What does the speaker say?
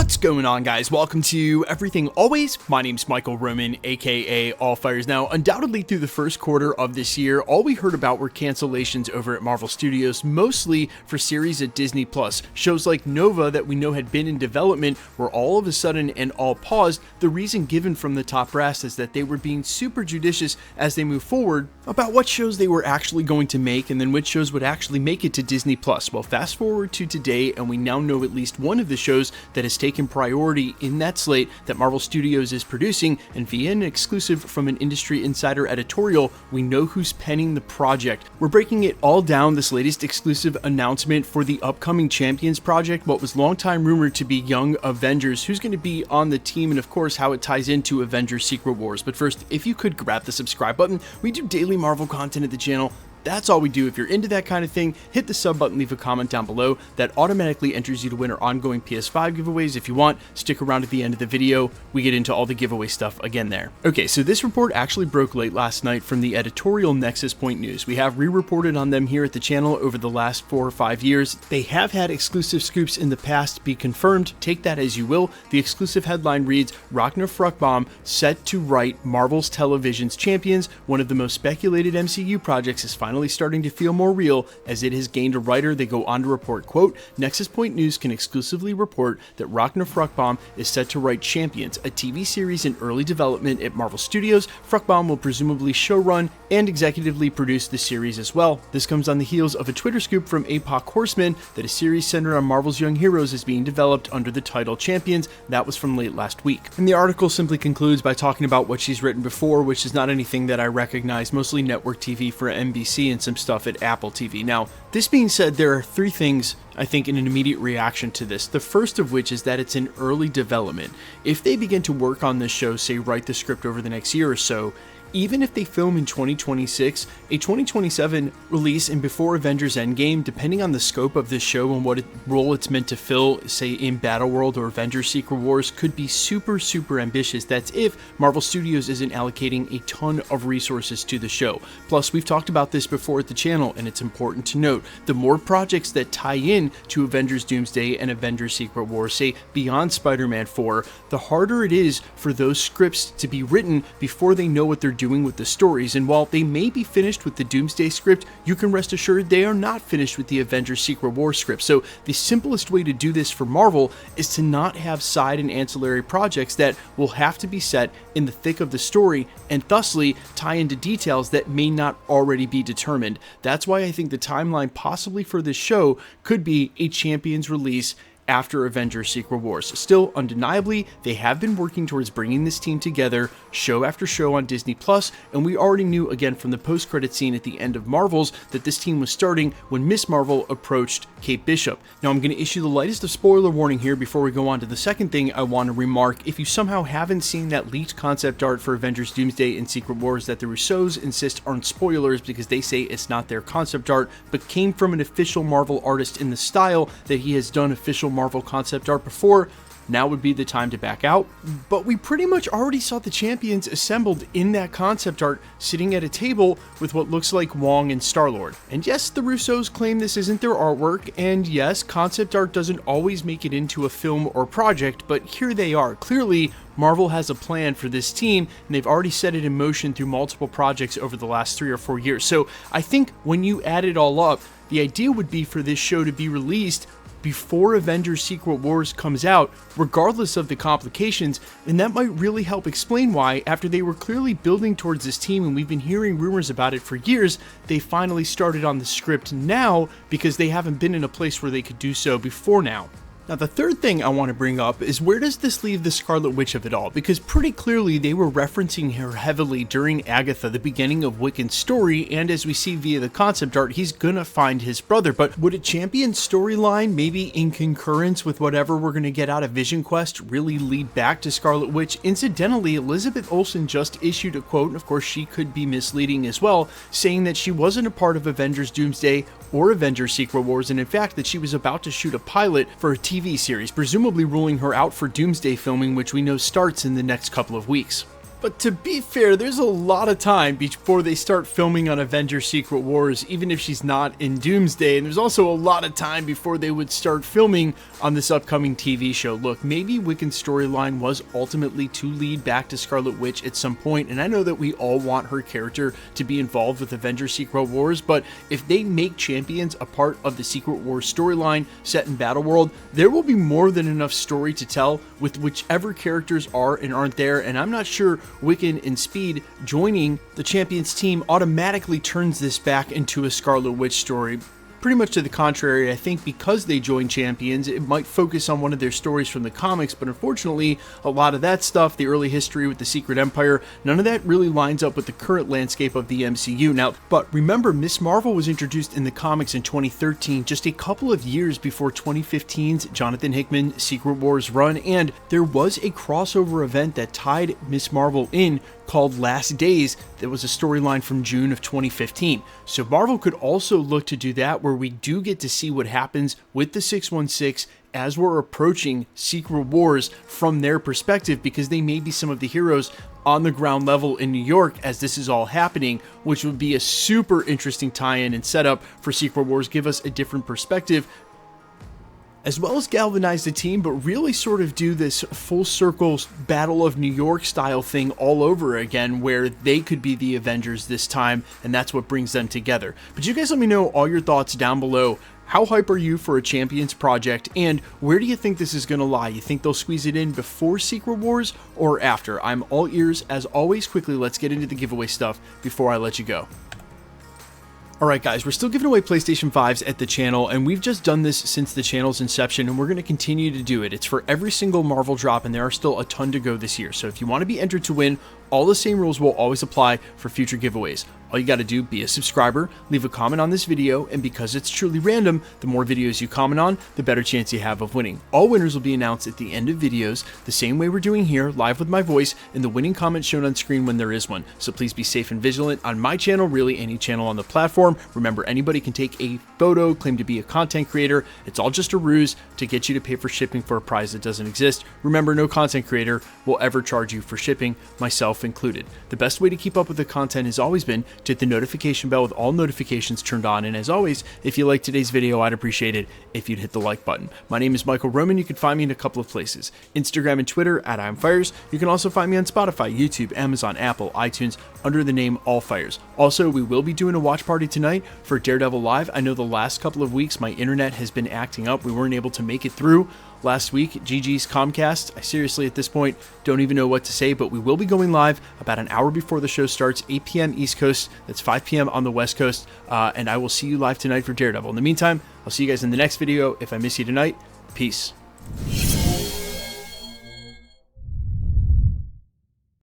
What's going on, guys? Welcome to Everything Always. My name's Michael Roman, aka Allfires. Now, undoubtedly through the first quarter of this year, all we heard about were cancellations over at Marvel Studios, mostly for series at Disney+. Shows like Nova that we know had been in development were all of a sudden and all paused. The reason given from the top brass is that they were being super judicious as they move forward about what shows they were actually going to make and then which shows would actually make it to Disney+. Well, fast forward to today, and we now know at least one of the shows that has taken priority in that slate that Marvel Studios is producing, and via an exclusive from an industry insider editorial, we know who's penning the project. We're breaking it all down, this latest exclusive announcement for the upcoming Champions project, what was long time rumored to be Young Avengers, who's going to be on the team, and of course how it ties into Avengers Secret Wars. But first, if you could grab the subscribe button, we do daily Marvel content at the channel. That's all we do. If you're into that kind of thing, hit the sub button, leave a comment down below. That automatically enters you to win our ongoing PS5 giveaways. If you want, stick around at the end of the video. We get into all the giveaway stuff again there. Okay, so this report actually broke late last night from the editorial Nexus Point News. We have re-reported on them here at the channel over the last 4 or 5 years. They have had exclusive scoops in the past be confirmed. Take that as you will. The exclusive headline reads, Ragnar Fruchtbaum set to write Marvel's Television's Champions. One of the most speculated MCU projects is finally starting to feel more real as it has gained a writer. They go on to report, quote, Nexus Point News can exclusively report that Ragnar Fruchtbaum is set to write Champions, a TV series in early development at Marvel Studios. Fruchtbaum will presumably showrun and executively produce the series as well. This comes on the heels of a Twitter scoop from APOC Horseman that a series centered on Marvel's young heroes is being developed under the title Champions. That was from late last week. And the article simply concludes by talking about what she's written before, which is not anything that I recognize, mostly network TV for NBC and some stuff at Apple TV. Now, this being said, there are 3 things I think in an immediate reaction to this. The first of which is that it's in early development. If they begin to work on this show, say write the script over the next year or so, even if they film in 2026, a 2027 release and before Avengers Endgame, depending on the scope of this show and what role it's meant to fill, say in Battleworld or Avengers Secret Wars, could be super ambitious. That's if Marvel Studios isn't allocating a ton of resources to the show. Plus, we've talked about this before at the channel, and it's important to note, the more projects that tie in to Avengers Doomsday and Avengers Secret Wars, say beyond Spider-Man 4, the harder it is for those scripts to be written before they know what they're doing with the stories. And while they may be finished with the Doomsday script, you can rest assured they are not finished with the Avengers Secret Wars script. So the simplest way to do this for Marvel is to not have side and ancillary projects that will have to be set in the thick of the story and thusly tie into details that may not already be determined. That's why I think the timeline possibly for this show could be a Champions release after Avengers Secret Wars. Still, undeniably, they have been working towards bringing this team together show after show on Disney+, and we already knew again from the post-credit scene at the end of Marvels that this team was starting when Miss Marvel approached Kate Bishop. Now, I'm going to issue the lightest of spoiler warning here before we go on to the second thing I want to remark. If you somehow haven't seen that leaked concept art for Avengers Doomsday and Secret Wars that the Russos insist aren't spoilers because they say it's not their concept art, but came from an official Marvel artist in the style that he has done official Marvel concept art before, now would be the time to back out. But we pretty much already saw the Champions assembled in that concept art sitting at a table with what looks like Wong and Star-Lord. And yes, the Russos claim this isn't their artwork, and yes, concept art doesn't always make it into a film or project, but here they are. Clearly, Marvel has a plan for this team, and they've already set it in motion through multiple projects over the last 3 or 4 years. So I think when you add it all up, the idea would be for this show to be released before Avengers Secret Wars comes out, regardless of the complications, and that might really help explain why, after they were clearly building towards this team and we've been hearing rumors about it for years, they finally started on the script now because they haven't been in a place where they could do so before now. Now, the third thing I want to bring up is where does this leave the Scarlet Witch of it all? Because pretty clearly they were referencing her heavily during Agatha, the beginning of Wiccan's story, and as we see via the concept art, he's gonna find his brother. But would a Champion storyline, maybe in concurrence with whatever we're gonna get out of Vision Quest, really lead back to Scarlet Witch? Incidentally, Elizabeth Olsen just issued a quote, and of course she could be misleading as well, saying that she wasn't a part of Avengers Doomsday or Avengers Secret Wars, and in fact that she was about to shoot a pilot for a TV series, presumably ruling her out for Doomsday filming, which we know starts in the next couple of weeks. But to be fair, there's a lot of time before they start filming on Avengers Secret Wars, even if she's not in Doomsday. And there's also a lot of time before they would start filming on this upcoming TV show. Look, maybe Wiccan's storyline was ultimately to lead back to Scarlet Witch at some point, and I know that we all want her character to be involved with Avengers Secret Wars, but if they make Champions a part of the Secret Wars storyline set in Battleworld, there will be more than enough story to tell with whichever characters are and aren't there, and I'm not sure Wiccan and Speed joining the Champions team automatically turns this back into a Scarlet Witch story. Pretty much to the contrary, I think because they joined Champions, it might focus on one of their stories from the comics, but unfortunately, a lot of that stuff, the early history with the Secret Empire, none of that really lines up with the current landscape of the MCU. Now, but remember, Ms. Marvel was introduced in the comics in 2013, just a couple of years before 2015's Jonathan Hickman Secret Wars run, and there was a crossover event that tied Ms. Marvel in called Last Days. That was a storyline from June of 2015. So Marvel could also look to do that, where we do get to see what happens with the 616 as we're approaching Secret Wars from their perspective, because they may be some of the heroes on the ground level in New York as this is all happening, which would be a super interesting tie-in and setup for Secret Wars, give us a different perspective, as well as galvanize the team, but really sort of do this full circle Battle of New York style thing all over again, where they could be the Avengers this time, and that's what brings them together. But you guys let me know all your thoughts down below. How hype are you for a Champions project, and where do you think this is going to lie? You think they'll squeeze it in before Secret Wars or after? I'm all ears. As always, quickly, let's get into the giveaway stuff before I let you go. Alright guys, we're still giving away PlayStation 5s at the channel, and we've just done this since the channel's inception, and we're going to continue to do it. It's for every single Marvel drop, and there are still a ton to go this year. So if you want to be entered to win, all the same rules will always apply for future giveaways. All you got to do, be a subscriber, leave a comment on this video, and because it's truly random, the more videos you comment on, the better chance you have of winning. All winners will be announced at the end of videos, the same way we're doing here, live with my voice, and the winning comment shown on screen when there is one. So please be safe and vigilant on my channel, really any channel on the platform. Remember, anybody can take a photo, claim to be a content creator. It's all just a ruse to get you to pay for shipping for a prize that doesn't exist. Remember, no content creator will ever charge you for shipping, myself included. The best way to keep up with the content has always been to hit the notification bell with all notifications turned on, and as always, if you liked today's video, I'd appreciate it if you'd hit the like button. My name is Michael Roman. You can find me in a couple of places: Instagram and Twitter at IamFires. You can also find me on Spotify, YouTube, Amazon, Apple, iTunes under the name All Fires. Also, we will be doing a watch party tonight for Daredevil Live. I know the last couple of weeks my internet has been acting up. We weren't able to make it through last week. GG's Comcast. I seriously at this point don't even know what to say, but we will be going live about an hour before the show starts, 8 p.m. East Coast. That's 5 p.m. on the West Coast, and I will see you live tonight for Daredevil. In the meantime, I'll see you guys in the next video. If I miss you tonight, peace.